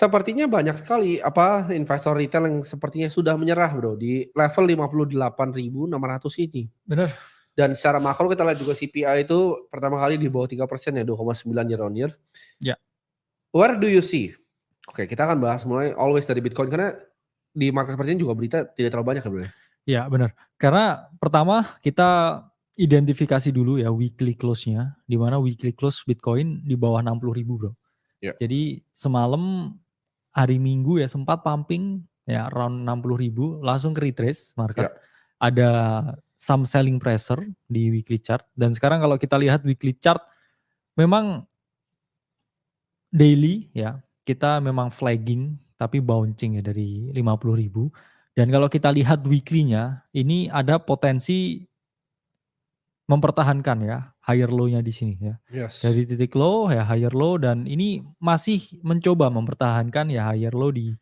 Sepertinya banyak sekali investor retail yang sepertinya sudah menyerah Bro di level 58.600 ini. Bener. Dan secara makro kita lihat juga CPI itu pertama kali di bawah 3% ya, 2,9 year on year. Ya. Where do you see? Oke, kita akan bahas mulai always dari Bitcoin karena di market seperti ini juga berita tidak terlalu banyak ya Bro ya? Ya benar. Karena pertama kita identifikasi dulu ya weekly close-nya, di mana weekly close Bitcoin di bawah 60.000 Bro. Ya. Jadi semalam hari Minggu ya sempat pumping ya around 60.000, langsung ke retrace market. Ya. Ada some selling pressure di weekly chart, dan sekarang kalau kita lihat weekly chart memang daily ya kita memang flagging tapi bouncing ya dari 50.000. Dan kalau kita lihat weekly-nya, ini ada potensi mempertahankan ya higher low-nya di sini ya. Yes. Dari titik low ya higher low, dan ini masih mencoba mempertahankan ya higher low di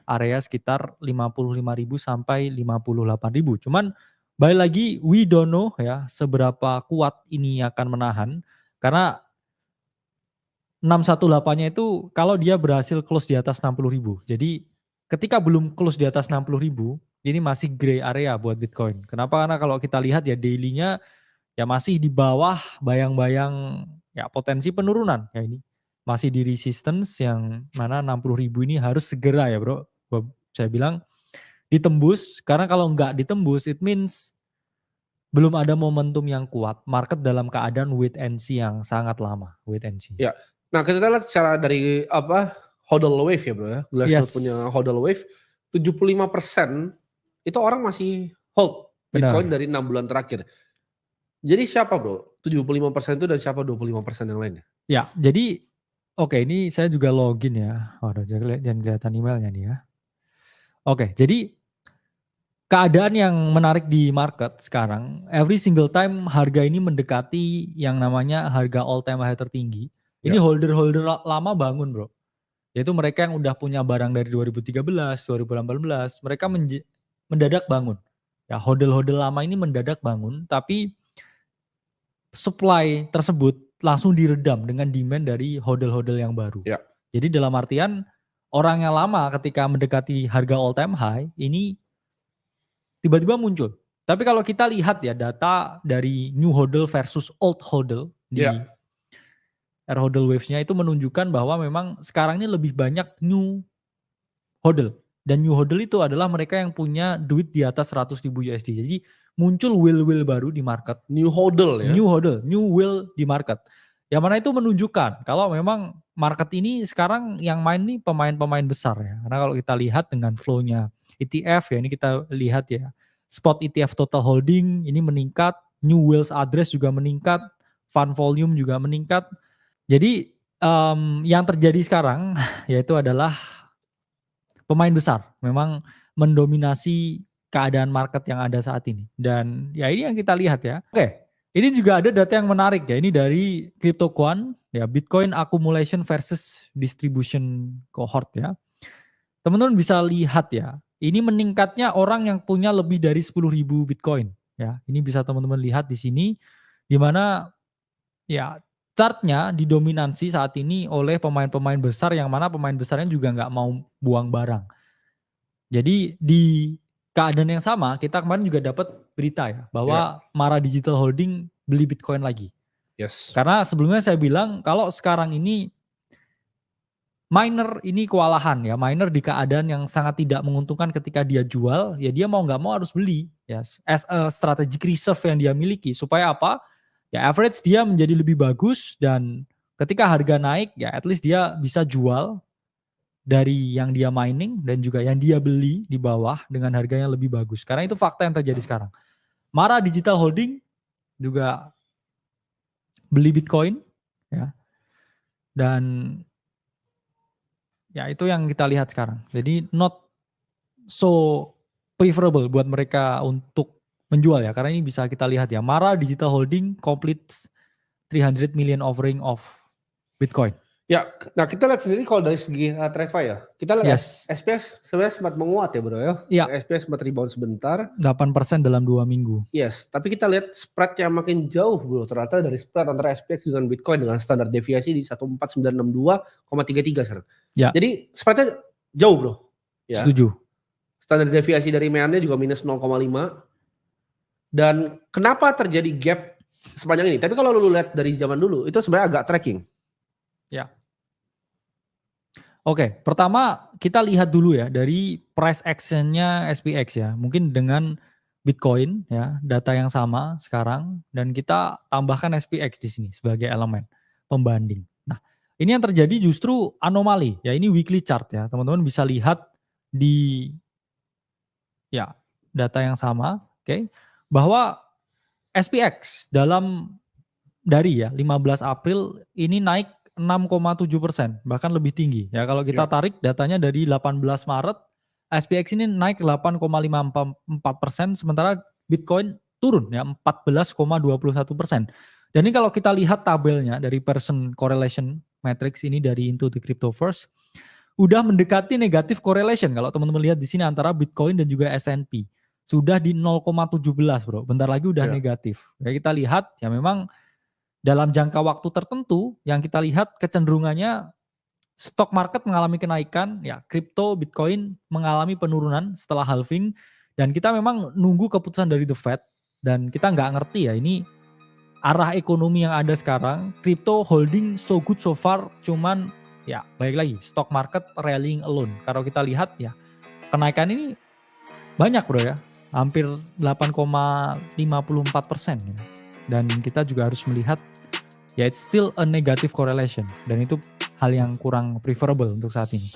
area sekitar 55.000 sampai 58.000. Cuman balik lagi we don't know ya seberapa kuat ini akan menahan, karena 618-nya itu kalau dia berhasil close di atas 60.000. Jadi ketika belum close di atas 60.000, ini masih gray area buat Bitcoin. Kenapa? Karena kalau kita lihat ya daily-nya ya masih di bawah bayang-bayang ya potensi penurunan ya ini. Masih di resistance yang mana 60.000 ini harus segera ya Bro. Saya bilang ditembus, karena kalau nggak ditembus it means belum ada momentum yang kuat. Market dalam keadaan wait and see yang sangat lama, wait and see. Ya. Nah, kita lihat secara dari hodl wave ya Bro ya. Glassnode punya hodl wave 75% itu orang masih hold Bitcoin dari 6 bulan terakhir. Jadi siapa Bro 75% itu dan siapa 25% yang lainnya? Ya, jadi oke, ini saya juga login ya. Waduh, jangan kelihatan emailnya nih ya. Oke, jadi keadaan yang menarik di market sekarang, every single time harga ini mendekati yang namanya harga all time high tertinggi, ini holder-holder lama bangun Bro. Yaitu mereka yang udah punya barang dari 2013, 2018, mereka mendadak bangun. Ya, hodl-hodl lama ini mendadak bangun, tapi supply tersebut langsung diredam dengan demand dari hodl-hodl yang baru. Ya. Jadi dalam artian orang yang lama ketika mendekati harga all time high ini tiba-tiba muncul. Tapi kalau kita lihat ya data dari new hodl versus old hodl di R hodl waves-nya itu menunjukkan bahwa memang sekarang ini lebih banyak new hodl. Dan new hodl itu adalah mereka yang punya duit di atas 100.000 USD. Jadi muncul whale baru di market. New hodl ya? New hodl, new whale di market. Yang mana itu menunjukkan kalau memang market ini sekarang yang main nih pemain-pemain besar ya. Karena kalau kita lihat dengan flow-nya ETF ya, ini kita lihat ya. Spot ETF total holding ini meningkat, new whales address juga meningkat, fund volume juga meningkat. Jadi yang terjadi sekarang yaitu adalah pemain besar memang mendominasi keadaan market yang ada saat ini. Dan ya ini yang kita lihat ya. Oke, ini juga ada data yang menarik ya. Ini dari CryptoQuant ya, Bitcoin accumulation versus distribution cohort ya. Teman-teman bisa lihat ya, ini meningkatnya orang yang punya lebih dari 10.000 Bitcoin ya. Ini bisa teman-teman lihat di sini, di mana ya chartnya didominasi saat ini oleh pemain-pemain besar, yang mana pemain besarnya juga nggak mau buang barang. Jadi di keadaan yang sama kita kemarin juga dapat berita ya bahwa Mara Digital Holding beli Bitcoin lagi. Yes. Karena sebelumnya saya bilang kalau sekarang ini miner ini kewalahan ya, miner di keadaan yang sangat tidak menguntungkan ketika dia jual, ya dia mau nggak mau harus beli ya, as a strategic reserve yang dia miliki. Supaya apa? Ya average dia menjadi lebih bagus, dan ketika harga naik ya at least dia bisa jual dari yang dia mining dan juga yang dia beli di bawah dengan harganya lebih bagus. Karena itu fakta yang terjadi sekarang. Mara Digital Holding juga beli Bitcoin ya. Dan ya itu yang kita lihat sekarang. Jadi not so preferable buat mereka untuk menjual ya. Karena ini bisa kita lihat ya. Mara Digital Holding completes 300 million offering of Bitcoin. Ya, nah kita lihat sendiri kalau dari segi TradFi ya. Kita lihat SPX sebenarnya sempat menguat ya bro ya. Iya. SPX sempat rebound sebentar. 8% dalam 2 minggu. Yes, tapi kita lihat spread yang makin jauh bro. Ternyata dari spread antara SPX dengan Bitcoin dengan standar deviasi di 14962,33 sekarang. Ya. Jadi spreadnya jauh bro. Ya. Setuju. Standar deviasi dari MACD juga minus 0,5. Dan kenapa terjadi gap sepanjang ini? Tapi kalau lu lihat dari zaman dulu itu sebenarnya agak tracking. Ya. Oke, pertama kita lihat dulu ya dari price action-nya SPX ya. Mungkin dengan Bitcoin ya, data yang sama sekarang dan kita tambahkan SPX di sini sebagai elemen pembanding. Nah, ini yang terjadi justru anomali ya. Ini weekly chart ya. Teman-teman bisa lihat di ya, data yang sama, oke. Bahwa SPX dari ya 15 April ini naik 6,7%, bahkan lebih tinggi. Ya kalau kita tarik datanya dari 18 Maret, SPX ini naik 8,54%, sementara Bitcoin turun ya 14,21%. Dan ini kalau kita lihat tabelnya dari Pearson Correlation Matrix ini dari Into the Cryptoverse, udah mendekati negatif correlation kalau teman-teman lihat di sini antara Bitcoin dan juga S&P. Sudah di 0,17 bro, bentar lagi udah negatif. Ya kita lihat ya memang dalam jangka waktu tertentu yang kita lihat kecenderungannya stock market mengalami kenaikan, ya kripto, Bitcoin mengalami penurunan setelah halving, dan kita memang nunggu keputusan dari The Fed, dan kita nggak ngerti ya ini arah ekonomi yang ada sekarang. Kripto holding so good so far, cuman ya baik lagi stock market rallying alone. Kalau kita lihat ya kenaikan ini banyak bro ya, hampir 8,54% ya. Dan kita juga harus melihat ya it's still a negative correlation dan itu hal yang kurang preferable untuk saat ini.